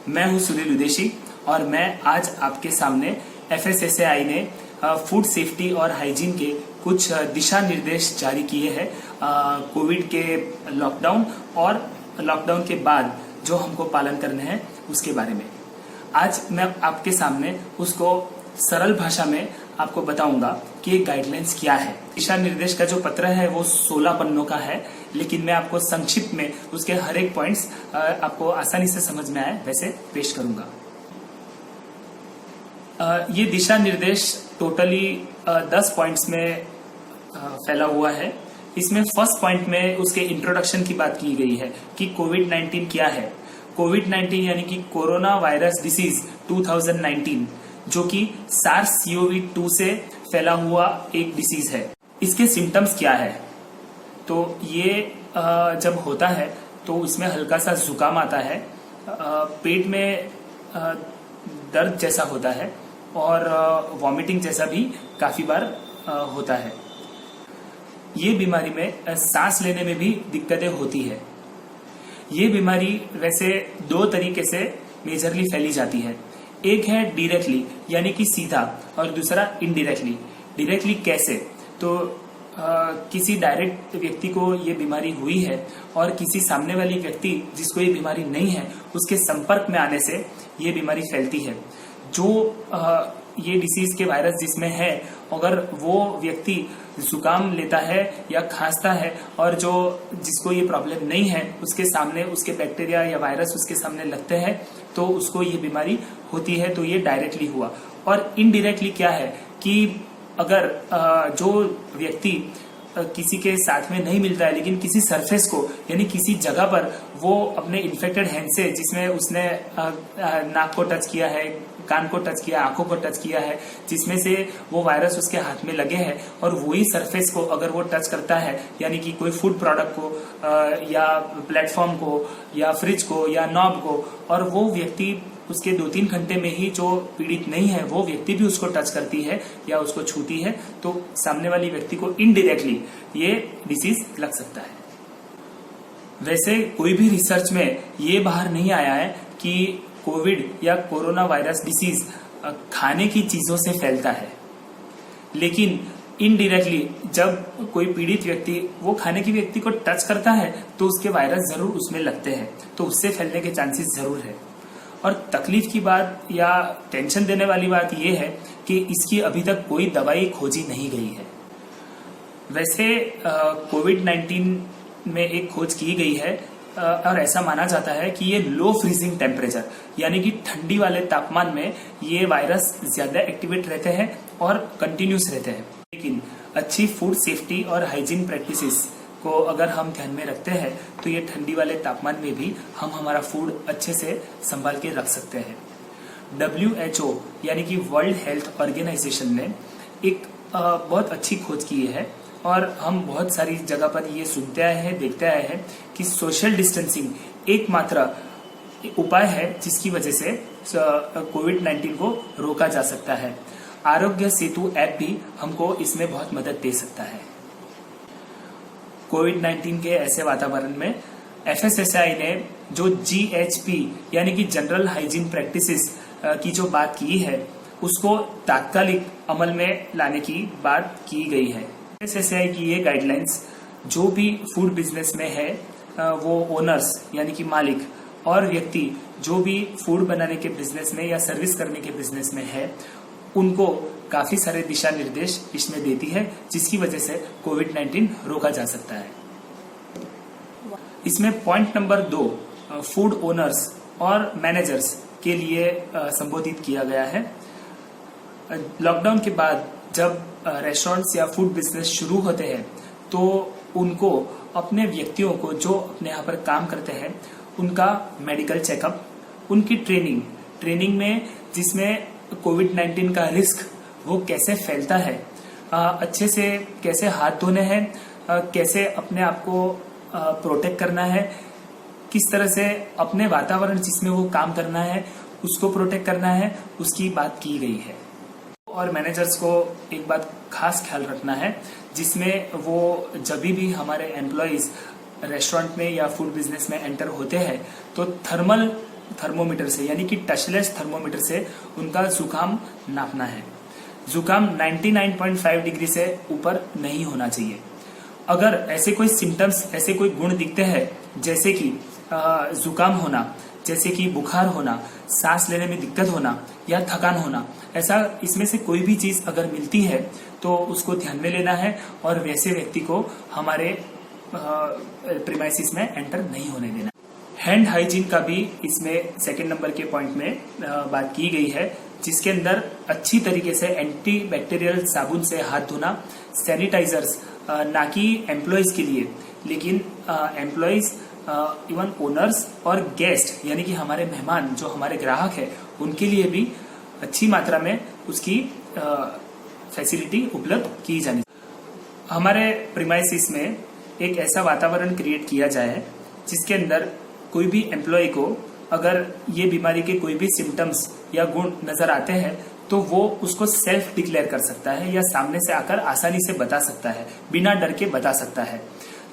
मैं हूं सुनील उदेशी और मैं आज आपके सामने FSSAI ने फूड सेफ्टी और हाइजीन के कुछ दिशा निर्देश जारी किए हैं कोविड के लॉकडाउन और लॉकडाउन के बाद जो हमको पालन करने हैं उसके बारे में। आज मैं आपके सामने उसको सरल भाषा में आपको बताऊंगा कि ये गाइडलाइंस क्या है। दिशा निर्देश का जो पत्र है वो 16 पन्नों का है, लेकिन मैं आपको संक्षिप्त में उसके हर एक पॉइंट्स आपको आसानी से समझ में आए वैसे पेश करूंगा। ये दिशा निर्देश टोटली 10 पॉइंट्स में फैला हुआ है। इसमें फर्स्ट पॉइंट में उसके इंट्रोडक्शन की बात की गई है कि कोविड-19 क्या है। कोविड-19 यानी कि कोरोना वायरस डिसीज 2019 जो कि SARS-CoV-2 से फैला हुआ एक डिसीज है। इसके सिम्टम्स क्या है? तो ये जब होता है तो उसमें हल्का सा जुकाम आता है, पेट में दर्द जैसा होता है और वॉमिटिंग जैसा भी काफी बार होता है। ये बीमारी में सांस लेने में भी दिक्कतें होती है। ये बीमारी वैसे 2 तरीके से मेजरली फैली जाती है। एक है डायरेक्टली यानी कि सीधा और दूसरा इनडायरेक्टली। डायरेक्टली कैसे? तो किसी डायरेक्ट व्यक्ति को ये बीमारी हुई है और किसी सामने वाली व्यक्ति जिसको ये बीमारी नहीं है उसके संपर्क में आने से ये बीमारी फैलती है। जो ये डिसीज के वायरस जिसमें है, अगर वो व्यक्ति जुकाम लेता है या खांसता है और जो जिसको ये प्रॉब्लम नहीं है उसके सामने उसके बैक्टीरिया या वायरस उसके सामने लगते हैं तो उसको ये बीमारी होती है, तो ये डायरेक्टली हुआ। और इनडायरेक्टली क्या है कि अगर जो व्यक्ति किसी के साथ में नहीं मिलता है लेकिन किसी सरफेस को यानी किसी जगह पर वो अपने इन्फेक्टेड हैंड से जिसमें उसने नाक को टच किया है, कान को टच किया, आंखों को टच किया है, जिसमें से वो वायरस उसके हाथ में लगे हैं और वही सरफेस को अगर वो टच करता है यानी कि कोई फूड प्रोडक्ट को या प्लेटफॉर्म को या फ्रिज को या नॉब को, और वो व्यक्ति उसके 2-3 घंटे में ही जो पीड़ित नहीं है वो व्यक्ति भी उसको टच करती है या उसको छूती है, तो सामने वाली व्यक्ति को इनडायरेक्टली ये डिसीज लग सकता है। वैसे कोई भी रिसर्च में ये बाहर नहीं आया है कि कोविड या कोरोना वायरस डिसीज खाने की चीजों से फैलता है, लेकिन इनडायरेक्टली जब कोई पीड़ित व्यक्ति वो खाने की व्यक्ति को टच करता है तो उसके वायरस जरूर उसमें लगते हैं, तो उससे फैलने के चांसेस जरूर है। और तकलीफ की बात या टेंशन देने वाली बात यह है कि इसकी अभी तक कोई दवाई खोजी नहीं गई है। वैसे कोविड-19 में एक खोज की गई है और ऐसा माना जाता है कि ये लो फ्रीजिंग टेम्परेचर यानी कि ठंडी वाले तापमान में ये वायरस ज्यादा एक्टिवेट रहते हैं और कंटिन्यूस रहते हैं। लेकिन अच्छी फूड सेफ्टी और हाइजीन प्रैक्टिसेस को अगर हम ध्यान में रखते हैं तो ये ठंडी वाले तापमान में भी हम हमारा फूड अच्छे से संभाल के रख सकते हैं। WHO यानी कि वर्ल्ड हेल्थ ऑर्गेनाइजेशन ने एक बहुत अच्छी खोज की है और हम बहुत सारी जगह पर ये सुनते आए हैं, देखते आए हैं कि सोशल डिस्टेंसिंग एकमात्र उपाय है जिसकी वजह से कोविड-19 को रोका जा सकता है। आरोग्य सेतु ऐप भी हमको इसमें बहुत मदद दे सकता है। कोविड-19 के ऐसे वातावरण में FSSAI ने जो GHP यानी कि जनरल हाइजीन प्रैक्टिसेस की जो बात की है उसको तात्कालिक अमल में लाने की बात की गई है। FSSAI की ये गाइडलाइंस जो भी फूड बिजनेस में है वो ओनर्स यानी कि मालिक और व्यक्ति जो भी फूड बनाने के बिजनेस में या सर्विस करने के बिजनेस में है उनको काफी सारे दिशा निर्देश इसमें देती है, जिसकी वजह से कोविड-19 रोका जा सकता है। इसमें पॉइंट नंबर 2 फूड ओनर्स और मैनेजर्स के लिए संबोधित किया गया है। लॉकडाउन के बाद जब रेस्टोरेंट्स या फूड बिजनेस शुरू होते हैं तो उनको अपने व्यक्तियों को जो अपने यहाँ पर काम करते हैं उनका मेडिकल चेकअप, उनकी ट्रेनिंग में जिसमें कोविड-19 का रिस्क वो कैसे फैलता है, अच्छे से कैसे हाथ धोने हैं, कैसे अपने आप को प्रोटेक्ट करना है, किस तरह से अपने वातावरण जिसमें वो काम करना है उसको प्रोटेक्ट करना है, उसकी बात की गई है। और मैनेजर्स को एक बात खास ख्याल रखना है जिसमें वो जब भी हमारे एम्प्लॉइज रेस्टोरेंट में या फूड बिजनेस में एंटर होते हैं तो थर्मल थर्मोमीटर से यानी कि टचलेस थर्मोमीटर से उनका जुकाम नापना है। जुकाम 99.5 डिग्री से ऊपर नहीं होना चाहिए। अगर ऐसे कोई सिम्टम्स, ऐसे कोई गुण दिखते हैं जैसे कि जुकाम होना, जैसे कि बुखार होना, सांस लेने में दिक्कत होना या थकान होना, ऐसा इसमें से कोई भी चीज अगर मिलती है तो उसको ध्यान में लेना है और वैसे व्यक्ति को हमारे प्रीमाइसिस में एंटर नहीं होने देना। हैंड हाइजीन का भी इसमें सेकंड नंबर के पॉइंट में बात की गई है, जिसके अंदर अच्छी तरीके से एंटी बैक्टीरियल साबुन से हाथ धोना, सैनिटाइजर्स ना कि एम्प्लॉयज के लिए लेकिन एम्प्लॉयज, इवन ओनर्स और गेस्ट यानी कि हमारे मेहमान जो हमारे ग्राहक है उनके लिए भी अच्छी मात्रा में उसकी फैसिलिटी उपलब्ध की जानी। हमारे प्रीमाइसिस में एक ऐसा वातावरण क्रिएट किया जाए जिसके अंदर कोई भी एम्प्लॉय को अगर ये बीमारी के कोई भी सिम्टम्स या गुण नजर आते हैं तो वो उसको सेल्फ डिक्लेयर कर सकता है या सामने से आकर आसानी से बता सकता है, बिना डर के बता सकता है।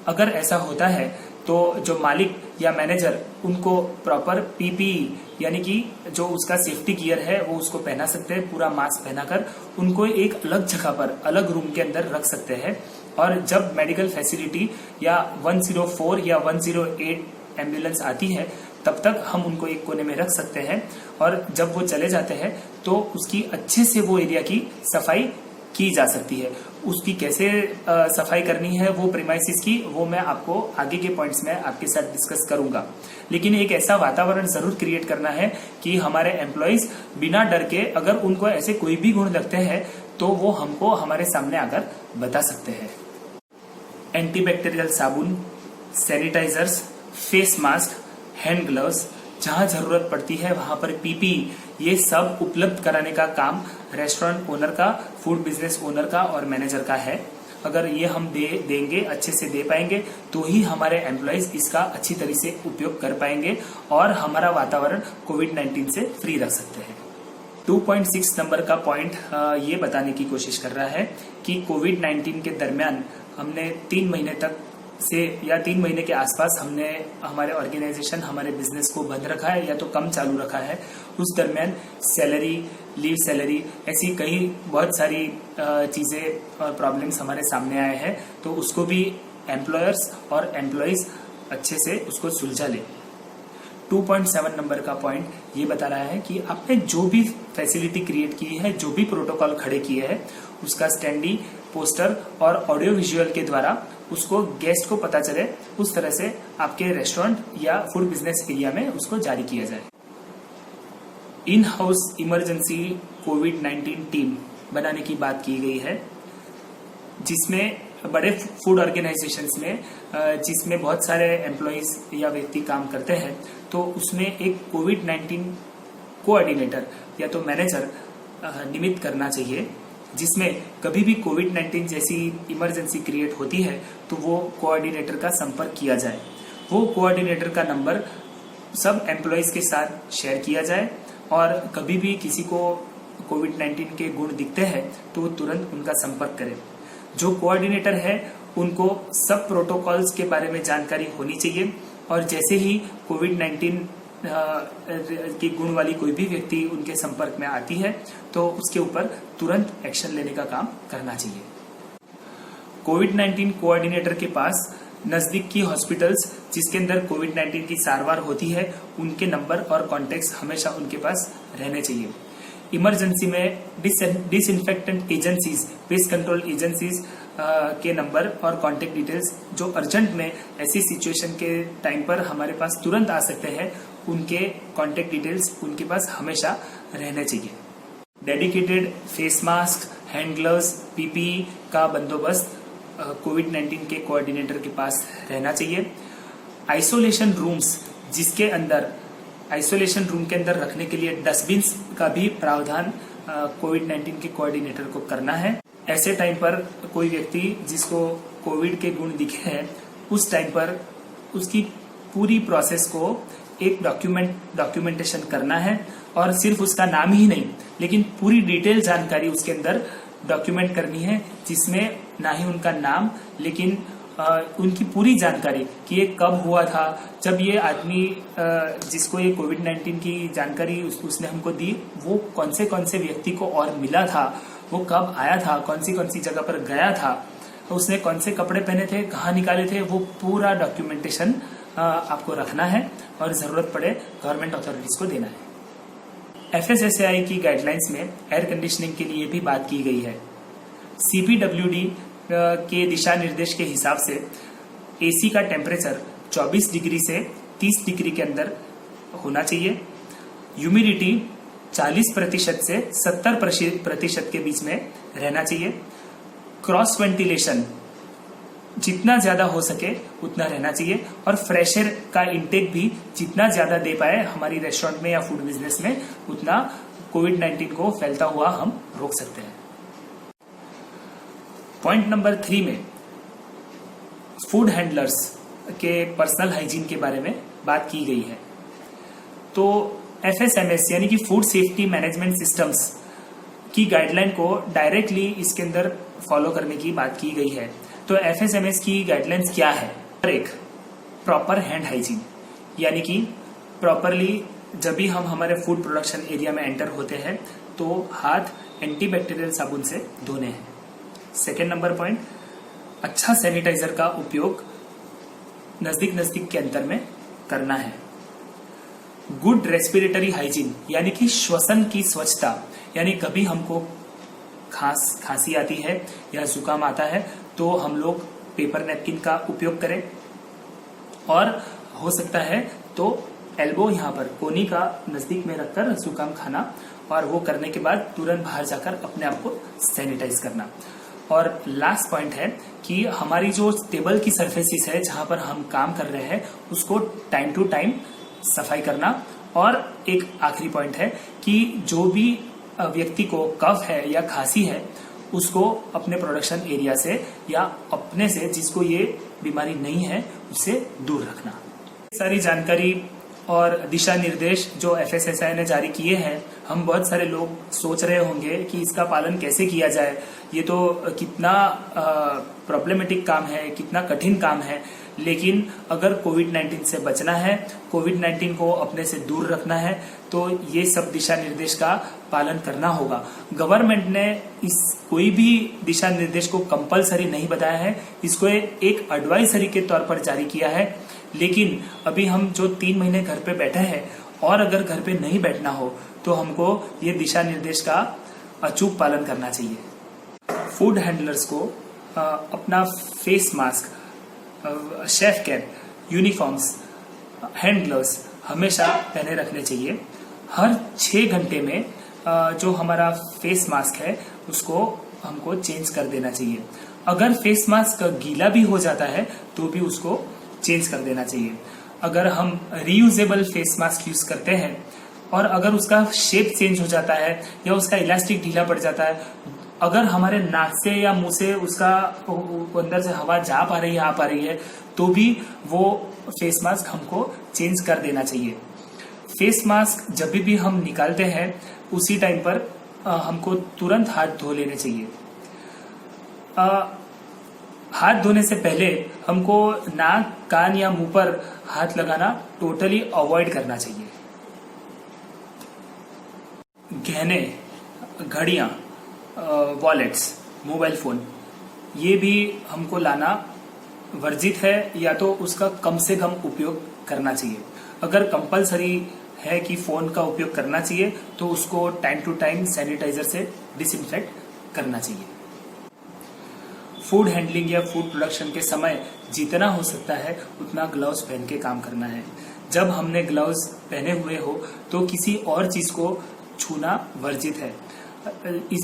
अगर ऐसा होता है तो जो मालिक या मैनेजर उनको प्रॉपर पीपीई यानी कि जो उसका सेफ्टी गियर है वो उसको पहना सकते हैं, पूरा मास्क पहनाकर उनको एक अलग जगह पर, अलग रूम के अंदर रख सकते हैं। और जब मेडिकल फैसिलिटी या 104 या 108 एम्बुलेंस आती है तब तक हम उनको एक कोने में रख सकते हैं और जब वो चले जाते हैं तो उसकी अच्छे से वो एरिया की सफाई की जा सकती है। उसकी कैसे सफाई करनी है वो प्रीमाइसिस की, वो मैं आपको आगे के पॉइंट्स में आपके साथ डिस्कस करूंगा। लेकिन एक ऐसा वातावरण जरूर क्रिएट करना है कि हमारे एम्प्लॉयज बिना डर के, अगर उनको ऐसे कोई भी गुण लगते हैं तो वो हमको हमारे सामने आकर बता सकते हैं। एंटीबैक्टीरियल साबुन, sanitizers, face mask, hand gloves, जहां जरूरत पड़ती है वहां पर पीपीई, ये सब उपलब्ध कराने का काम रेस्टोरेंट ओनर का, फूड बिजनेस ओनर का और मैनेजर का है। अगर ये हम देंगे, अच्छे से दे पाएंगे तो ही हमारे एम्प्लॉयज इसका अच्छी तरह से उपयोग कर पाएंगे और हमारा वातावरण कोविड-19 से फ्री रख सकते हैं। 2.6 नंबर का पॉइंट ये बताने की कोशिश कर रहा है कि कोविड-19 के दरमियान हमने 3 महीने तक से या 3 महीने के आसपास हमने हमारे ऑर्गेनाइजेशन, हमारे बिजनेस को बंद रखा है या तो कम चालू रखा है। उस दरमियान सैलरी, लीव सैलरी, ऐसी कई बहुत सारी चीजें और प्रॉब्लम्स हमारे सामने आए हैं, तो उसको भी एम्प्लॉयर्स और एम्प्लॉयज अच्छे से उसको सुलझा ले। 2.7 नंबर का पॉइंट ये बता रहा है कि आपने जो भी फैसिलिटी क्रिएट की है, जो भी प्रोटोकॉल खड़े किए हैं, उसका स्टैंडी, पोस्टर और ऑडियो विजुअल के द्वारा उसको गेस्ट को पता चले, उस तरह से आपके रेस्टोरेंट या फूड बिजनेस एरिया में उसको जारी किया जाए। In house emergency covid team बनाने की बात की गई है, जिसमें बड़े फूड ऑर्गेनाइजेशंस में जिसमें बहुत सारे एम्प्लॉयज या व्यक्ति काम करते हैं, तो उसमें एक कोविड-19 कोऑर्डिनेटर या तो मैनेजर निमित्त करना चाहिए, जिसमें कभी भी कोविड-19 जैसी इमरजेंसी क्रिएट होती है तो वो कोऑर्डिनेटर का संपर्क किया जाए। वो कोऑर्डिनेटर का नंबर सब एम्प्लॉयज के साथ शेयर किया जाए और कभी भी किसी को कोविड-19 के गुण दिखते हैं तो वो तुरंत उनका संपर्क करें। जो कोऑर्डिनेटर है उनको सब प्रोटोकॉल्स के बारे में जानकारी होनी चाहिए और जैसे ही कोविड-19 की गुण वाली कोई भी व्यक्ति उनके संपर्क में आती है तो उसके ऊपर तुरंत एक्शन लेने का काम करना चाहिए। कोविड-19 कोऑर्डिनेटर के पास नजदीक की हॉस्पिटल्स जिसके अंदर कोविड-19 की सारवार होती है, उनके नंबर और कॉन्टेक्ट्स हमेशा उनके पास रहने चाहिए। इमरजेंसी में disinfectant agencies, pest control agencies के नंबर और कांटेक्ट डिटेल्स जो अर्जेंट में ऐसी सिचुएशन के टाइम पर हमारे पास तुरंत आ सकते हैं, उनके कांटेक्ट डिटेल्स उनके पास हमेशा रहने चाहिए। Dedicated face mask, hand gloves, PPE का बंदोबस्त कोविड-19 के कोऑर्डिनेटर के पास रहना चाहिए। आइसोलेशन रूम्स, जिसके अंदर आइसोलेशन रूम के अंदर रखने के लिए डस्टबिन्स का भी प्रावधान कोविड-19 के कोऑर्डिनेटर को करना है। ऐसे टाइम पर कोई व्यक्ति जिसको कोविड के गुण दिखे हैं, उस टाइम पर उसकी पूरी प्रोसेस को एक डॉक्यूमेंटेशन करना है और सिर्फ उसका नाम ही नहीं लेकिन पूरी डिटेल जानकारी उसके अंदर डॉक्यूमेंट करनी है, जिसमें ना ही उनका नाम लेकिन उनकी पूरी जानकारी कि ये कब हुआ था, जब ये आदमी जिसको ये कोविड-19 की जानकारी उसने हमको दी, वो कौन से व्यक्ति को और मिला था, वो कब आया था, कौन सी जगह पर गया था, उसने कौन से कपड़े पहने थे, कहाँ निकाले थे, वो पूरा डॉक्यूमेंटेशन आपको रखना है और जरूरत पड़े गवर्नमेंट अथॉरिटीज को देना है। FSSAI की गाइडलाइंस में एयर कंडीशनिंग के लिए भी बात की गई है। CPWD के दिशा निर्देश के हिसाब से AC का टेम्परेचर 24 डिग्री से 30 डिग्री के अंदर होना चाहिए। ह्यूमिडिटी 40% से 70% के बीच में रहना चाहिए। क्रॉस वेंटिलेशन जितना ज्यादा हो सके उतना रहना चाहिए और फ्रेश एयर का इंटेक भी जितना ज्यादा दे पाए हमारी रेस्टोरेंट में या फूड बिजनेस में, उतना कोविड-19 को फैलता हुआ हम रोक सकते हैं। पॉइंट नंबर 3 में फूड हैंडलर्स के पर्सनल हाइजीन के बारे में बात की गई है। तो FSMS यानी कि फूड सेफ्टी मैनेजमेंट सिस्टम्स की गाइडलाइन को डायरेक्टली इसके अंदर फॉलो करने की बात की गई है। तो FSMS की गाइडलाइंस क्या है? एक, प्रॉपर हैंड हाइजीन, यानी कि प्रॉपरली जब भी हम हमारे फूड प्रोडक्शन एरिया में एंटर होते हैं तो हाथ एंटीबैक्टीरियल साबुन से धोने हैं। सेकेंड नंबर पॉइंट, अच्छा सैनिटाइजर का उपयोग नजदीक के अंतर में करना है। गुड रेस्पिरेटरी हाइजीन यानी कि श्वसन की स्वच्छता, यानी कभी हमको खांसी आती है या जुकाम आता है तो हम लोग पेपर नैपकिन का उपयोग करें और हो सकता है तो एल्बो यहाँ पर कोनी का नजदीक में रखकर जुकाम खाना और वो करने के बाद तुरंत बाहर जाकर अपने आप को सैनिटाइज करना। और लास्ट पॉइंट है कि हमारी जो टेबल की सरफेसिस है जहां पर हम काम कर रहे हैं उसको टाइम टू टाइम सफाई करना। और एक आखिरी पॉइंट है कि जो भी व्यक्ति को कफ है या खांसी है उसको अपने प्रोडक्शन एरिया से या अपने से जिसको ये बीमारी नहीं है उससे दूर रखना। सारी जानकारी और दिशा निर्देश जो FSSAI ने जारी किए हैं, हम बहुत सारे लोग सोच रहे होंगे कि इसका पालन कैसे किया जाए, ये तो कितना प्रॉब्लमेटिक काम है, कितना कठिन काम है। लेकिन अगर कोविड-19 से बचना है, कोविड-19 को अपने से दूर रखना है तो ये सब दिशा निर्देश का पालन करना होगा। गवर्नमेंट ने इस कोई भी दिशा निर्देश को कंपलसरी नहीं बताया है, इसको एक एडवाइजरी के तौर पर जारी किया है। लेकिन अभी हम जो 3 महीने घर पे बैठे हैं और अगर घर पे नहीं बैठना हो तो हमको ये दिशा निर्देश का अचूक पालन करना चाहिए। फूड हैंडलर्स को अपना face mask, chef cap, uniforms, hand gloves हमेशा पहने रखने चाहिए। हर 6 घंटे में जो हमारा फेस मास्क है उसको हमको चेंज कर देना चाहिए। अगर फेस मास्क गीला भी हो जाता है तो भी उसको चेंज कर देना चाहिए। अगर हम रीयूजेबल फेस मास्क यूज करते हैं और अगर उसका शेप चेंज हो जाता है या उसका इलास्टिक ढीला पड़ जाता है, अगर हमारे नाक से या मुंह से उसका अंदर से हवा जा पा रही है, आ पा रही है, तो भी वो फेस मास्क हमको चेंज कर देना चाहिए। फेस मास्क जब भी हम निकालते हैं उसी टाइम पर हमको तुरंत हाथ धो लेने चाहिए। हाथ धोने से पहले हमको नाक, कान या मुंह पर हाथ लगाना टोटली अवॉइड करना चाहिए। गहने, घड़ियां, वॉलेट्स, मोबाइल फोन, ये भी हमको लाना वर्जित है या तो उसका कम से कम उपयोग करना चाहिए। अगर कंपलसरी है कि फोन का उपयोग करना चाहिए तो उसको टाइम टू टाइम सैनिटाइजर से डिसइंफेक्ट करना चाहिए। फूड हैंडलिंग या फूड प्रोडक्शन के समय जितना हो सकता है उतना ग्लव्स पहन के काम करना है। जब हमने ग्लव्स पहने हुए हो तो किसी और चीज को छूना वर्जित है।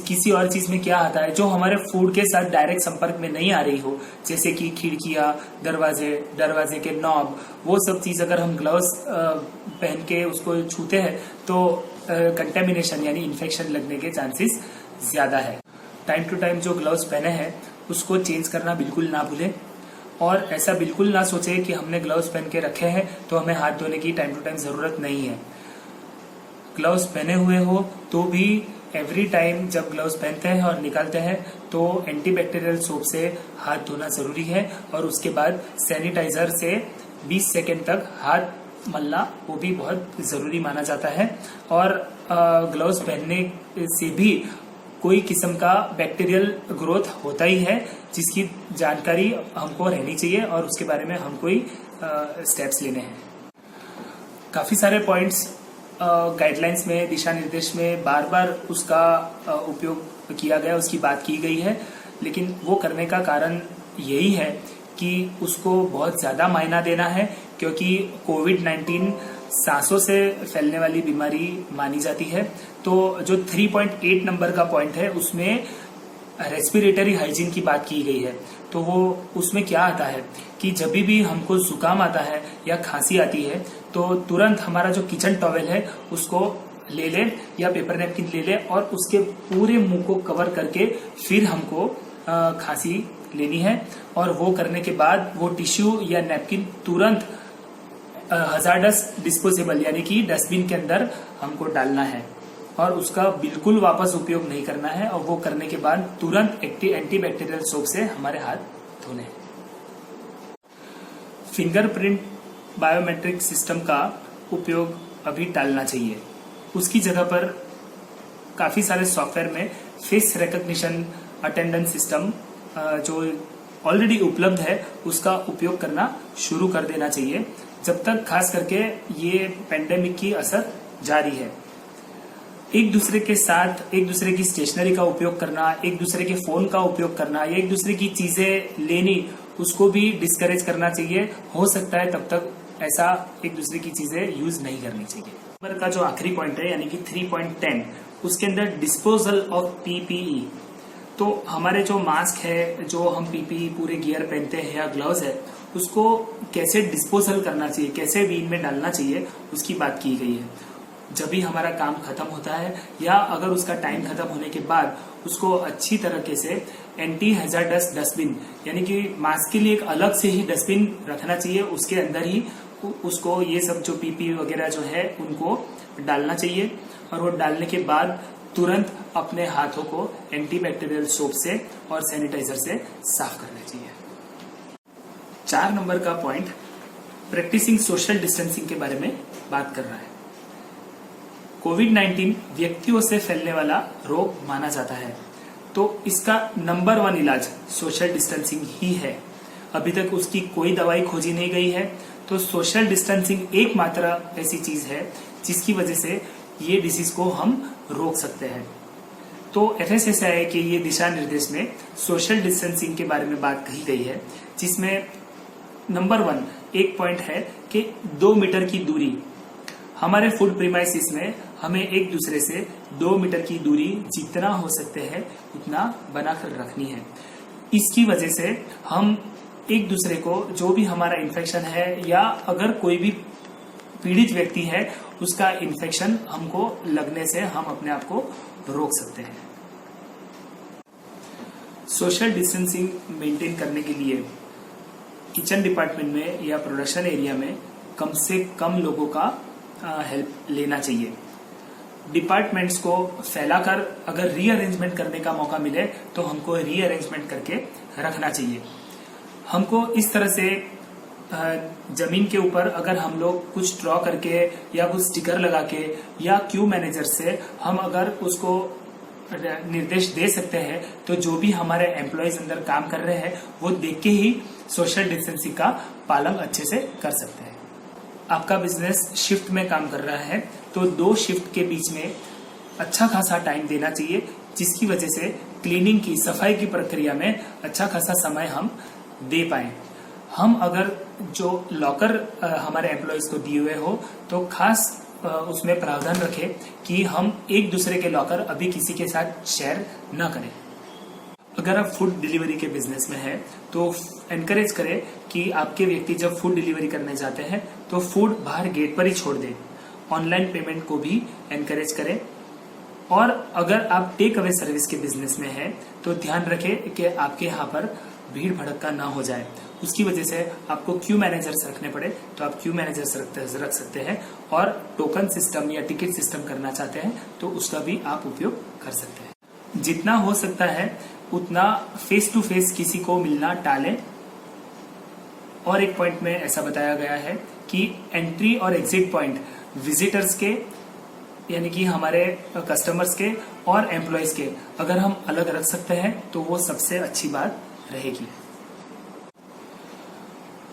किसी और चीज में क्या आता है जो हमारे फूड के साथ डायरेक्ट संपर्क में नहीं आ रही हो, जैसे कि खिड़कियां, दरवाजे के नॉब, वो सब चीज अगर हम ग्लव्स पहन के उसको छूते हैं तो कंटेमिनेशन यानी इन्फेक्शन लगने के चांसेस ज्यादा है। टाइम टू टाइम जो ग्लव्स पहने हैं उसको चेंज करना बिल्कुल ना भूलें और ऐसा बिल्कुल ना सोचे कि हमने ग्लव्स पहन के रखे हैं तो हमें हाथ धोने की टाइम टू टाइम जरूरत नहीं है। ग्लव्स पहने हुए हो तो भी एवरी टाइम जब ग्लव्स पहनते हैं और निकालते हैं तो एंटीबैक्टीरियल सोप से हाथ धोना जरूरी है और उसके बाद सैनिटाइजर से 20 सेकेंड तक हाथ मलना वो भी बहुत जरूरी माना जाता है। और ग्लव्स पहनने से भी कोई किस्म का बैक्टीरियल ग्रोथ होता ही है, जिसकी जानकारी हमको रहनी चाहिए और उसके बारे में हम कोई स्टेप्स लेने हैं। काफी सारे पॉइंट्स गाइडलाइंस में, दिशा निर्देश में बार बार उसका उपयोग किया गया, उसकी बात की गई है, लेकिन वो करने का कारण यही है कि उसको बहुत ज्यादा मायना देना है, क्योंकि कोविड-19 सांसों से फैलने वाली बीमारी मानी जाती है। तो जो 3.8 नंबर का पॉइंट है उसमें रेस्पिरेटरी हाइजीन की बात की गई है। तो वो उसमें क्या आता है कि जब भी हमको जुकाम आता है या खांसी आती है तो तुरंत हमारा जो किचन टॉवेल है उसको ले ले या पेपर नैपकिन ले ले और उसके पूरे मुंह को कवर करके फिर हमको खांसी लेनी है। और वो करने के बाद वो टिश्यू या नैपकिन तुरंत हजार्डस डिस्पोजेबल यानी कि डस्टबिन के अंदर हमको डालना है और उसका बिल्कुल वापस उपयोग नहीं करना है। और वो करने के बाद तुरंत एंटीबैक्टीरियल सोप से हमारे हाथ धोने हैं। फिंगरप्रिंट बायोमेट्रिक सिस्टम का उपयोग अभी टालना चाहिए। उसकी जगह पर काफी सारे सॉफ्टवेयर में फेस रिकॉग्निशन अटेंडेंस सिस्टम जो ऑलरेडी उपलब्ध है उसका उपयोग करना शुरू कर देना चाहिए, जब तक खास करके ये पेंडेमिक की असर जारी है। एक दूसरे के साथ एक दूसरे की स्टेशनरी का उपयोग करना, एक दूसरे के फोन का उपयोग करना या एक दूसरे की चीजें लेनी, उसको भी डिस्करेज करना चाहिए। हो सकता है तब तक ऐसा एक दूसरे की चीजें यूज नहीं करनी चाहिए। नंबर का जो आखिरी पॉइंट है यानी कि 3.10 उसके अंदर डिस्पोजल ऑफ पीपीई। तो हमारे जो मास्क है, जो हम पीपीई पूरे गियर पहनते हैं या ग्लव्स है, उसको कैसे डिस्पोजल करना चाहिए, कैसे बीन में डालना चाहिए, उसकी बात की गई है। जब भी हमारा काम खत्म होता है या अगर उसका टाइम खत्म होने के बाद उसको अच्छी तरीके से एंटी हैजार्डस डस्टबिन यानी कि मास्क के लिए एक अलग से ही डस्टबिन रखना चाहिए, उसके अंदर ही उसको ये सब जो पीपी वगैरह जो है उनको डालना चाहिए। और वो डालने के बाद तुरंत अपने हाथों को एंटीबैक्टीरियल सोप से और सैनिटाइजर से साफ करना चाहिए। 4 नंबर का पॉइंट प्रैक्टिसिंग सोशल डिस्टेंसिंग के बारे में बात कर रहा है। कोविड-19 व्यक्तियों से फैलने वाला रोग माना जाता है, तो इसका नंबर 1 इलाज सोशल डिस्टेंसिंग ही है। अभी तक उसकी कोई दवाई खोजी नहीं गई है, तो सोशल डिस्टेंसिंग एकमात्र ऐसी चीज है जिसकी वजह से ये डिसीज को हम रोक सकते हैं। तो FSSAI के ये दिशा निर्देश में सोशल डिस्टेंसिंग के बारे में बात कही गई है, जिसमें नंबर 1 एक पॉइंट है कि 2 मीटर की दूरी। हमारे फूड प्रीमाइसिस में हमें एक दूसरे से 2 मीटर की दूरी जितना हो सकते हैं उतना बनाकर रखनी है। इसकी वजह से हम एक दूसरे को जो भी हमारा इन्फेक्शन है या अगर कोई भी पीड़ित व्यक्ति है उसका इन्फेक्शन हमको लगने से हम अपने आप को रोक सकते हैं। सोशल डिस्टेंसिंग मेंटेन करने के लिए किचन डिपार्टमेंट में या प्रोडक्शन एरिया में कम से कम लोगों का हेल्प लेना चाहिए। डिपार्टमेंट्स को फैलाकर अगर रीअरेंजमेंट करने का मौका मिले तो हमको रीअरेंजमेंट करके रखना चाहिए। हमको इस तरह से जमीन के ऊपर अगर हम लोग कुछ ड्रॉ करके या कुछ स्टिकर लगा के या क्यू मैनेजर से हम अगर उसको निर्देश दे सकते हैं तो जो भी हमारे एम्प्लॉयज अंदर काम कर रहे हैं वो देख के ही सोशल डिस्टेंसिंग का पालन अच्छे से कर सकते हैं। आपका बिजनेस शिफ्ट में काम कर रहा है तो 2 शिफ्ट के बीच में अच्छा खासा टाइम देना चाहिए, जिसकी वजह से क्लीनिंग की, सफाई की प्रक्रिया में अच्छा खासा समय हम दे पाए। हम अगर जो लॉकर हमारे एम्प्लॉयज को दिए हुए हो तो खास उसमें प्रावधान रखें कि हम एक दूसरे के लॉकर अभी किसी के साथ शेयर न करें। अगर आप फूड डिलीवरी के बिजनेस में है तो एनकरेज करें कि आपके व्यक्ति जब फूड डिलीवरी करने जाते हैं तो फूड बाहर गेट पर ही छोड़ दें। ऑनलाइन पेमेंट को भी एनकरेज करें। और अगर आप टेक अवे सर्विस के बिजनेस में है तो ध्यान रखें कि आपके यहाँ पर भीड़ भड़का ना हो जाए उसकी वजह से आपको क्यू मैनेजर्स रखने पड़े तो आप क्यू मैनेजर्स रख सकते हैं, और टोकन सिस्टम या टिकट सिस्टम करना चाहते हैं तो उसका भी आप उपयोग कर सकते हैं। जितना हो सकता है उतना फेस टू फेस किसी को मिलना टालें। और एक पॉइंट में ऐसा बताया गया है कि एंट्री और एग्जिट पॉइंट विजिटर्स के यानी कि हमारे कस्टमर्स के और एम्प्लॉयज के अगर हम अलग रख सकते हैं तो वो सबसे अच्छी बात रहेगी।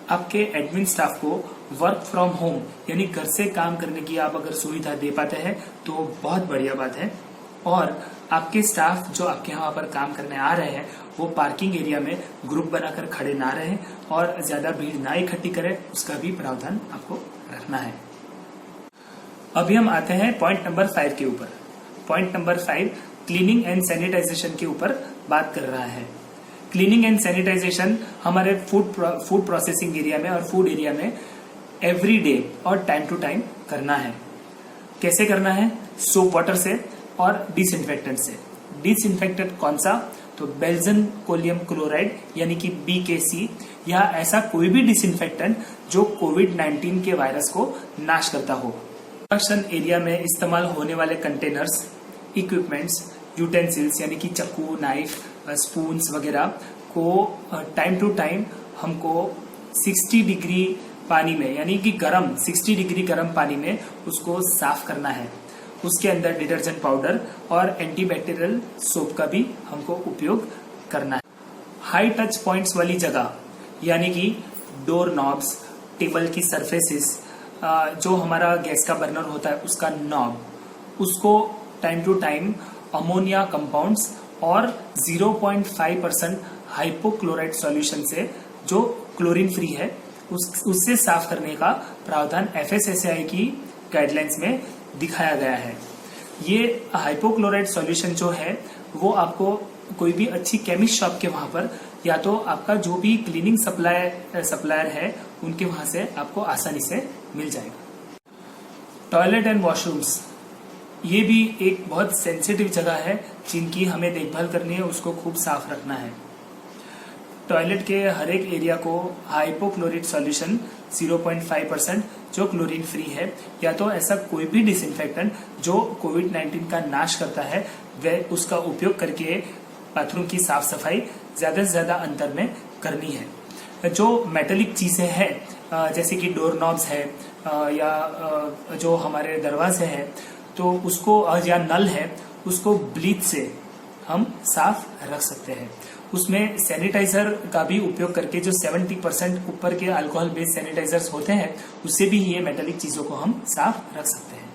आपके एडमिन स्टाफ को वर्क फ्रॉम होम यानी घर से काम करने की आप अगर सुविधा दे पाते हैं तो बहुत बढ़िया बात है। और आपके स्टाफ जो आपके यहाँ पर काम करने आ रहे हैं वो पार्किंग एरिया में ग्रुप बनाकर खड़े ना रहें और ज्यादा भीड़ ना इकट्ठी करें, उसका भी प्रावधान आपको रखना है। अभी हम आते हैं पॉइंट नंबर 5 के ऊपर। Point number 5 cleaning and sanitization के ऊपर बात कर रहा है। क्लीनिंग एंड सैनिटाइजेशन हमारे फूड प्रोसेसिंग एरिया में और फूड एरिया में एवरी डे और टाइम टू टाइम करना है। कैसे करना है? सोप वाटर से और डिसइंफेक्टेंट से। डिसइंफेक्टेंट कौन सा? तो बेंजोइक क्लोराइड यानी कि BKC, या ऐसा कोई भी डिसइंफेक्टेंट जो कोविड-19 के वायरस को नाश करता हो। प्रोडक्शन एरिया में इस्तेमाल होने वाले कंटेनर्स, इक्विपमेंट्स, यूटेंसिल्स यानी कि चाकू, नाइफ, स्पून्स वगैरह को टाइम टू टाइम हमको 60 डिग्री पानी में यानी कि 60 डिग्री गर्म पानी में उसको साफ करना है। उसके अंदर डिटर्जेंट पाउडर और एंटीबैक्टीरियल सोप का भी हमको उपयोग करना है। हाई टच पॉइंट्स वाली जगह यानी कि डोर नॉब्स, टेबल की सरफेसेस, जो हमारा गैस का बर्नर होता है उसका नॉब, उसको time to time ammonia compounds और 0.5% हाइपोक्लोराइड सॉल्यूशन से जो क्लोरीन फ्री है उससे साफ करने का प्रावधान FSSAI की गाइडलाइंस में दिखाया गया है। ये हाइपोक्लोराइड सॉल्यूशन जो है वो आपको कोई भी अच्छी केमिस्ट शॉप के वहां पर या तो आपका जो भी क्लीनिंग सप्लायर है उनके वहां से आपको आसानी से मिल जाएगा। टॉयलेट एंड वॉशरूम्स ये भी एक बहुत सेंसिटिव जगह है जिनकी हमें देखभाल करनी है, उसको खूब साफ रखना है। टॉयलेट के हर एक एरिया को हाइपोक्लोराइड सॉल्यूशन 0.5% जो क्लोरीन फ्री है या तो ऐसा कोई भी डिसइंफेक्टेंट जो कोविड-19 का नाश करता है वह उसका उपयोग करके बाथरूम की साफ सफाई ज्यादा से ज्यादा अंतर में करनी है। जो मेटेलिक चीजें हैं जैसे कि डोर नॉब्स है या जो हमारे दरवाजे हैं तो उसको या नल है उसको ब्लीच से हम साफ रख सकते हैं। उसमें सैनिटाइजर का भी उपयोग करके जो 70% ऊपर के अल्कोहल बेस्ड सैनिटाइजर्स होते हैं उससे भी ये मेटेलिक चीजों को हम साफ रख सकते हैं।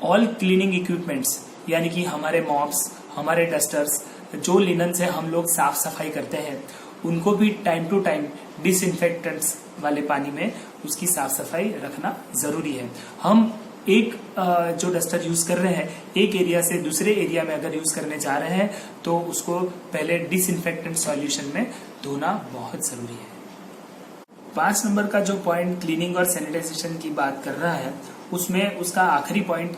ऑल क्लीनिंग इक्विपमेंट्स यानी कि हमारे मॉप्स, हमारे डस्टर्स, जो लिनन से हम लोग साफ सफाई करते हैं उनको भी टाइम टू टाइम डिसइंफेक्टेंट्स वाले पानी में उसकी साफ सफाई रखना जरूरी है। हम एक जो डस्टर यूज कर रहे हैं एक एरिया से दूसरे एरिया में अगर यूज करने जा रहे हैं तो उसको पहले डिसइंफेक्टेंट सॉल्यूशन में धोना बहुत जरूरी है। 5 नंबर का जो पॉइंट क्लीनिंग और सैनिटाइजेशन की बात कर रहा है उसमें उसका आखिरी पॉइंट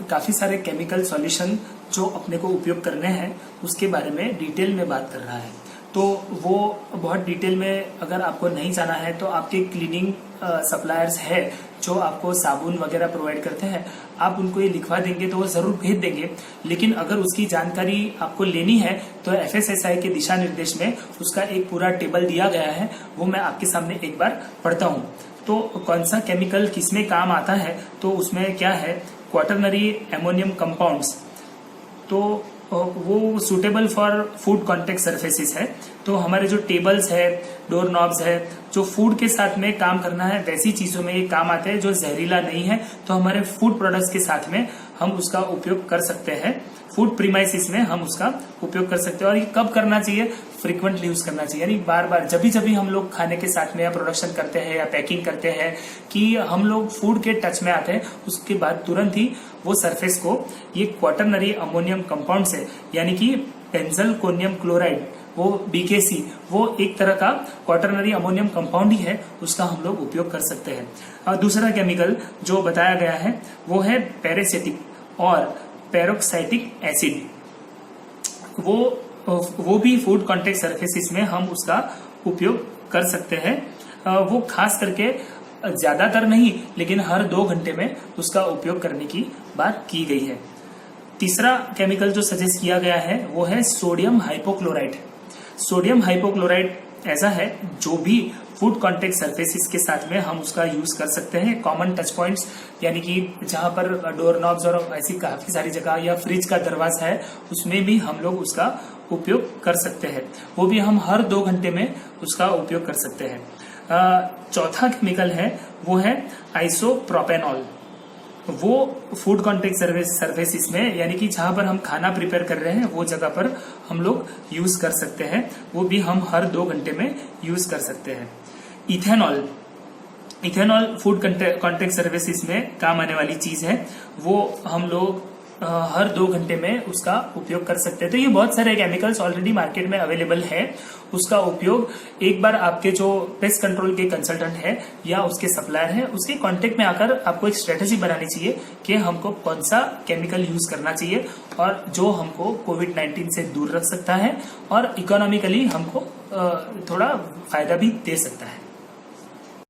काफी सारे केमिकल सॉल्यूशन जो अपने को उपयोग करने हैं उसके बारे में डिटेल में बात कर रहा है। तो वो बहुत डिटेल में अगर आपको नहीं जाना है तो आपके क्लीनिंग सप्लायर्स है जो आपको साबुन वगैरह प्रोवाइड करते हैं, आप उनको ये लिखवा देंगे तो वो जरूर भेज देंगे। लेकिन अगर उसकी जानकारी आपको लेनी है तो FSSAI के दिशा निर्देश में उसका एक पूरा टेबल दिया गया है, वो मैं आपके सामने एक बार पढ़ता हूँ। तो कौन सा केमिकल किसमें काम आता है तो उसमें क्या है, क्वाटरनरी एमोनियम कंपाउंड्स तो वो suitable for food contact surfaces है। तो हमारे जो टेबल्स है, डोर नॉब्स है, जो फूड के साथ में काम करना है वैसी चीजों में ये काम आते हैं जो जहरीला नहीं है, तो हमारे फूड प्रोडक्ट्स के साथ में हम उसका उपयोग कर सकते हैं। फूड प्रीमाइसिस में हम उसका उपयोग कर सकते हैं। और ये कब करना चाहिए? फ्रिक्वेंटली यूज करना चाहिए, यानी बार बार जब भी हम लोग खाने के साथ में या प्रोडक्शन करते हैं या पैकिंग करते हैं कि हम लोग फूड के टच में आते हैं उसके बाद तुरंत ही वो सरफेस को ये क्वाटरनरी अमोनियम कंपाउंड से यानी कि बेंजोइक क्लोराइड वो BKC वो एक तरह का क्वाटरनरी अमोनियम कंपाउंड ही है, उसका हम लोग उपयोग कर सकते हैं। और दूसरा केमिकल जो बताया गया है वो है पैरासिटिक और पेरोक्साइटिक एसिड। वो भी फूड कॉन्टेक्ट सरफेसिस में हम उसका उपयोग कर सकते हैं। वो खास करके ज्यादातर नहीं, लेकिन हर 2 घंटे में उसका उपयोग करने की बात की गई है। तीसरा केमिकल जो सजेस्ट किया गया है वो है सोडियम हाइपोक्लोराइट। सोडियम हाइपोक्लोराइट ऐसा है जो भी फूड कॉन्टेक्ट सरफेसिस के साथ में हम उसका यूज कर सकते हैं। कॉमन टच पॉइंट्स यानी कि जहां पर डोर नॉब्स और ऐसी काफी सारी जगह या फ्रिज का दरवाजा है उसमें भी हम लोग उसका उपयोग कर सकते हैं। वो भी हम हर 2 घंटे में उसका उपयोग कर सकते हैं। चौथा केमिकल है वो है आइसोप्रोपेनॉल। वो फूड कॉन्टेक्ट सर्फेसिस में यानी कि जहां पर हम खाना प्रिपेयर कर रहे हैं वो जगह पर हम लोग यूज कर सकते हैं। वो भी हम हर 2 घंटे में यूज कर सकते हैं। Ethanol, ethanol food contact services में काम आने वाली चीज है। वो हम लोग हर 2 घंटे में उसका उपयोग कर सकते हैं। तो ये बहुत सारे केमिकल्स ऑलरेडी मार्केट में अवेलेबल है। उसका उपयोग एक बार आपके जो पेस्ट कंट्रोल के कंसल्टेंट है या उसके सप्लायर है उसके कांटेक्ट में आकर आपको एक स्ट्रेटेजी बनानी चाहिए कि हमको कौन सा केमिकल यूज करना चाहिए और जो हमको कोविड-19 से दूर रख सकता है और इकोनॉमिकली हमको थोड़ा फायदा भी दे सकता है।